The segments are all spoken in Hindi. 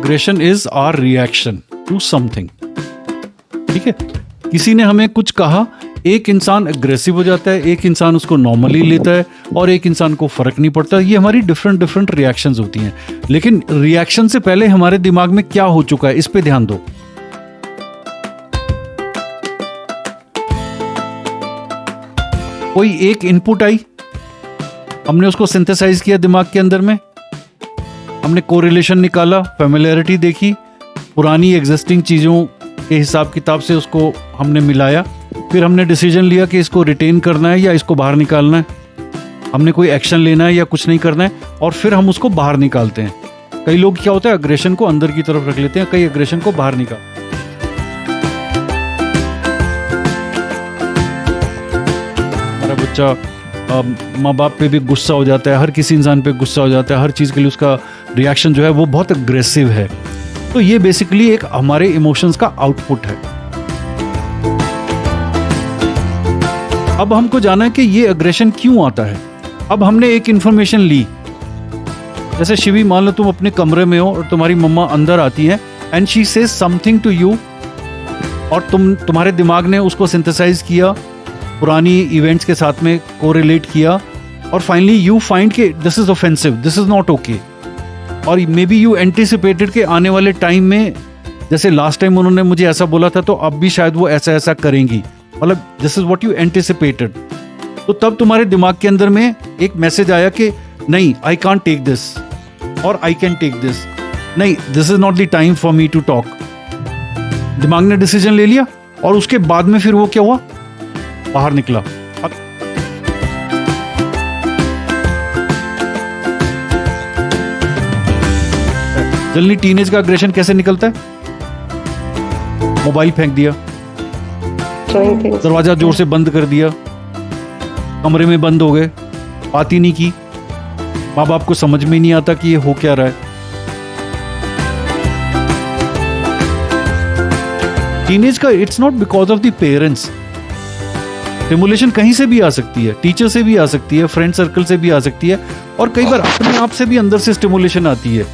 Aggression is our reaction to something. ठीक है, किसी ने हमें कुछ कहा, एक इंसान एग्रेसिव हो जाता है, एक इंसान उसको नॉर्मली लेता है और एक इंसान को फर्क नहीं पड़ता। ये हमारी डिफरेंट रिएक्शंस होती हैं, लेकिन रिएक्शन से पहले हमारे दिमाग में क्या हो चुका है इस पे ध्यान दो। कोई एक इनपुट आई, हमने उसको सिंथेसाइज किया दिमाग के अंदर में, हमने कोरिलेशन निकाला, फैमिलियरिटी देखी, पुरानी एग्जिस्टिंग चीज़ों के हिसाब किताब से उसको हमने मिलाया, फिर हमने डिसीजन लिया कि इसको रिटेन करना है या इसको बाहर निकालना है, हमने कोई एक्शन लेना है या कुछ नहीं करना है, और फिर हम उसको बाहर निकालते हैं। कई लोग क्या होता है, अग्रेशन को अंदर की तरफ रख लेते हैं, कई अग्रेशन को बाहर निकाल। हमारा बच्चा माँ बाप पे भी गुस्सा हो जाता है, हर किसी इंसान पे गुस्सा हो जाता है, हर चीज़ के लिए उसका रिएक्शन जो है वो बहुत अग्रेसिव है। तो ये बेसिकली एक हमारे इमोशंस का आउटपुट है। अब हमको जाना है कि ये अग्रेशन क्यों आता है। अब हमने एक इंफॉर्मेशन ली, जैसे शिवी, मान लो तुम अपने कमरे में हो और तुम्हारी मम्मा अंदर आती है and she says something to you, और तुम्हारे दिमाग ने उसको सिंथेसाइज किया, पुरानी इवेंट्स के साथ में कोरिलेट किया, और फाइनली यू फाइंड कि this is offensive, this is not okay. और मे बी यू एंटिसिपेटेड के आने वाले टाइम में, जैसे लास्ट टाइम उन्होंने मुझे ऐसा बोला था तो अब भी शायद वो ऐसा ऐसा करेंगी, मतलब this is what you anticipated. तो तब तुम्हारे दिमाग के अंदर में एक मैसेज आया कि नहीं, आई कांट टेक दिस, और आई कैन टेक दिस, नहीं, this is not the time for me to talk. दिमाग ने डिसीजन ले लिया, और उसके बाद में फिर वो क्या हुआ, बाहर निकला। जल्दी टीनेज का अग्रेशन कैसे निकलता है, मोबाइल फेंक दिया, दरवाजा जोर से बंद कर दिया, कमरे में बंद हो गए, बात ही नहीं की, माँ बाप को समझ में नहीं आता कि ये हो क्या रहा है। टीनेज का it's not because of the parents. Stimulation कहीं से भी आ सकती है, टीचर से भी आ सकती है, फ्रेंड सर्कल से भी आ सकती है, और कई बार अपने आप से भी अंदर से स्टिमुलेशन आती है।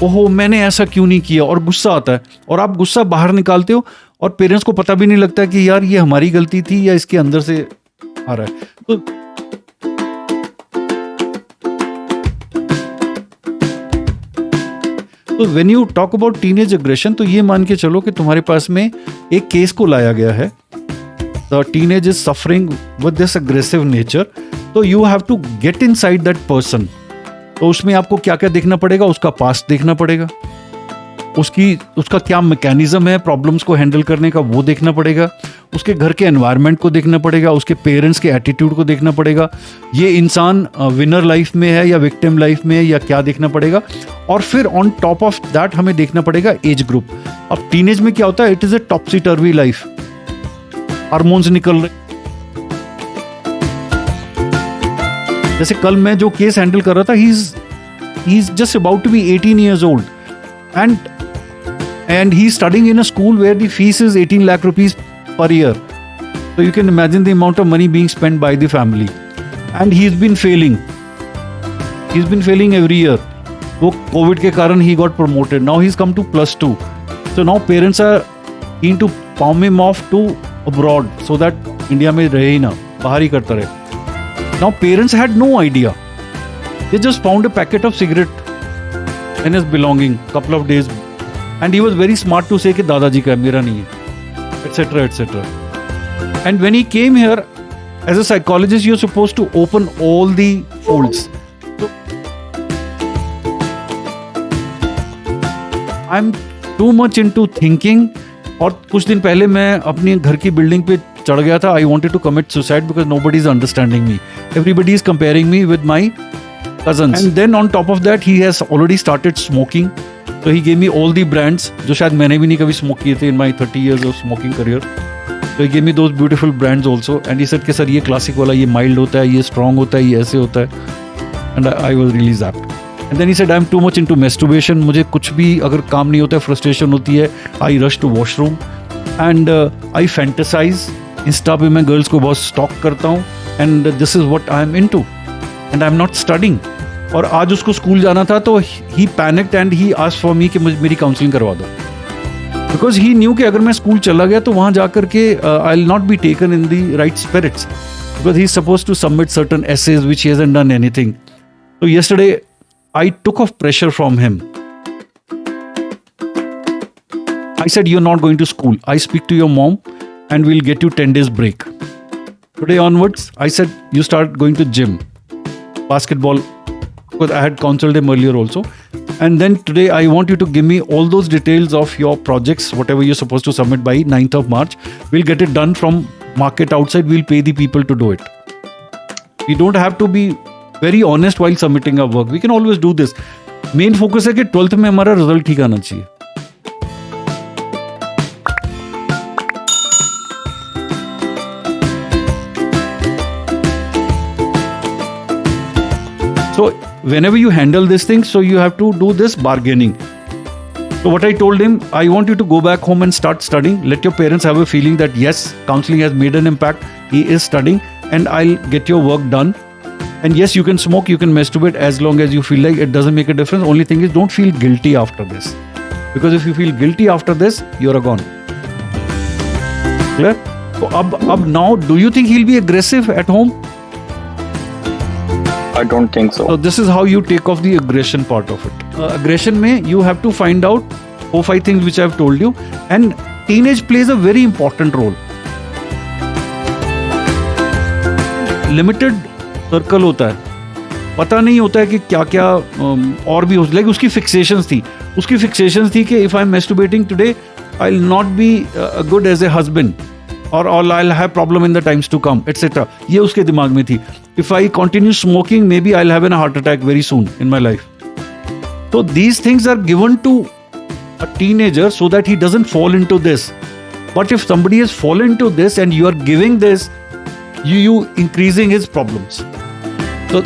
ओहो, मैंने ऐसा क्यों नहीं किया, और गुस्सा आता है, और आप गुस्सा बाहर निकालते हो, और पेरेंट्स को पता भी नहीं लगता कि यार ये हमारी गलती थी या इसके अंदर से आ रहा है। तो when you talk about teenage aggression, तो ये मान के चलो कि तुम्हारे पास में एक केस को लाया गया है, the teenage is suffering with this aggressive nature, तो you have to get inside that person. तो उसमें आपको क्या क्या देखना पड़ेगा, उसका पास्ट देखना पड़ेगा, उसका क्या मैकेनिज्म है प्रॉब्लम्स को हैंडल करने का, वो देखना पड़ेगा, उसके घर के एनवायरनमेंट को देखना पड़ेगा, उसके पेरेंट्स के एटीट्यूड को देखना पड़ेगा, ये इंसान विनर लाइफ में है या विक्टिम लाइफ में है या क्या देखना पड़ेगा, और फिर ऑन टॉप ऑफ दैट हमें देखना पड़ेगा एज ग्रुप। अब टीनेज में क्या होता है, it is a टॉपसी टर्वी life, hormones निकल रहे। जैसे कल मैं जो केस हैंडल कर रहा था, he is just about to be 18 years old and he's studying in a school where the fees is 18 lakh rupees per year. So you can imagine the amount of money being spent by the family, and he's been failing every year. वो कोविड के कारण he got promoted, now he's come to +2, so now parents are keen to palm him off to abroad so that India में रहे ही ना, बाहर ही करता रहे। Now parents had no idea, they just found a packet of cigarette in his belonging couple of days, and he was very smart to say कि दादाजी का है, मेरा नहीं है, etc etc. And when he came here, as a psychologist you're supposed to open all the folds. So I'm too much into thinking, और कुछ दिन पहले मैं अपनी घर की बिल्डिंग पे चढ़ गया था। I wanted to commit suicide because nobody is understanding me, everybody is comparing me with my cousins, and then on top of that he has already started smoking. तो he gave me all the brands जो शायद मैंने भी नहीं कभी स्मोक किए थे in my 30 years of smoking career. तो he gave me those beautiful brands also, and he said कि सर ये क्लासिक वाला, ये माइल्ड होता है, ये स्ट्रॉन्ग होता है, ये ऐसे होता है, and I was really zapped. And then he said I am too much into masturbation, मुझे कुछ भी अगर काम नहीं होता है, फ्रस्ट्रेशन होती है, I rush to washroom and I fantasise. Insta पे मैं गर्ल्स को बहुत स्टॉक करता हूँ, and this is what I am into, and I am not studying, और आज उसको स्कूल जाना था तो he panicked and he asked for me कि मेरी काउंसलिंग करवा दो, बिकॉज ही न्यू कि अगर मैं स्कूल चला गया तो वहाँ जाकर के I will not be taken in the right spirits, because he is suppose to submit certain essays which he hasn't done anything. So yesterday I took off pressure from him. I said, you're not going to school. I speak to your mom and we'll get you 10 days break. Today onwards, I said, you start going to gym, basketball, because I had counseled him earlier also. And then today I want you to give me all those details of your projects, whatever you're supposed to submit by 9th of March. We'll get it done from market outside. We'll pay the people to do it. We don't have to be very honest while submitting our work. We can always do this. Main focus है कि 12th में हमारा रिजल्ट ठीक आना चाहिए. So whenever you handle this thing, so you have to do this bargaining. So what I told him, I want you to go back home and start studying. Let your parents have a feeling that yes, counseling has made an impact. He is studying and I'll get your work done. And yes, you can smoke, you can masturbate as long as you feel like it doesn't make a difference. Only thing is don't feel guilty after this. Because if you feel guilty after this, you're gone. Clear? So ab now, do you think he'll be aggressive at home? I don't think so. So this is how you take off the aggression part of it. Aggression mein, you have to find out 4-5 things which I've told you. And teenage plays a very important role. Limited circle होता है, पता नहीं होता है कि क्या क्या और भी हो, लाइक उसकी फिक्सेशंस थी कि if I am masturbating today I will not be good as a husband और I will have problem in the times to come etcetera. ये उसके दिमाग में थी. If I continue smoking maybe I will have an heart attack very soon in my life. So these things are given to a teenager so that he doesn't fall into this. But if somebody has fallen into this and you are giving this, you increasing his problems. So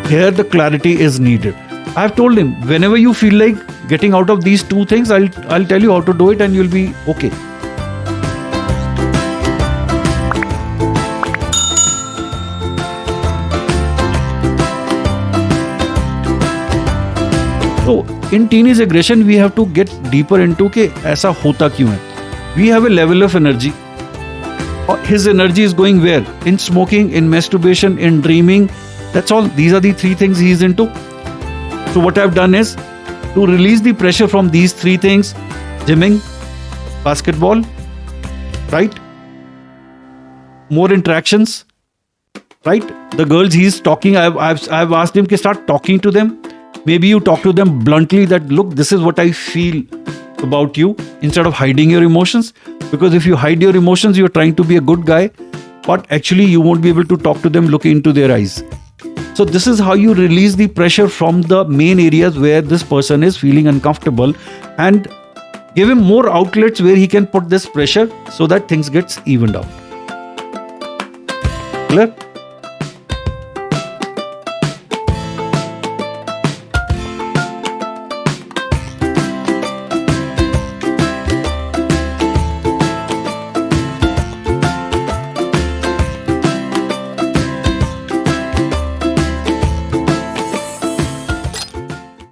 here the clarity is needed. I have told him, whenever you feel like getting out of these two things, I'll tell you how to do it and you'll be okay. So in teenage aggression, we have to get deeper into कि ऐसा होता क्यों है. We have a level of energy. His energy is going where? In smoking, in masturbation, in dreaming. That's all. These are the 3 things he's into. So what I've done is to release the pressure from these 3 things: gymming, basketball, right? More interactions, right? The girls he's talking, I've asked him to start talking to them. Maybe you talk to them bluntly that, look, this is what I feel about you, instead of hiding your emotions. Because if you hide your emotions, you're trying to be a good guy, but actually you won't be able to talk to them looking into their eyes. So this is how you release the pressure from the main areas where this person is feeling uncomfortable, and give him more outlets where he can put this pressure so that things gets evened out. Clear?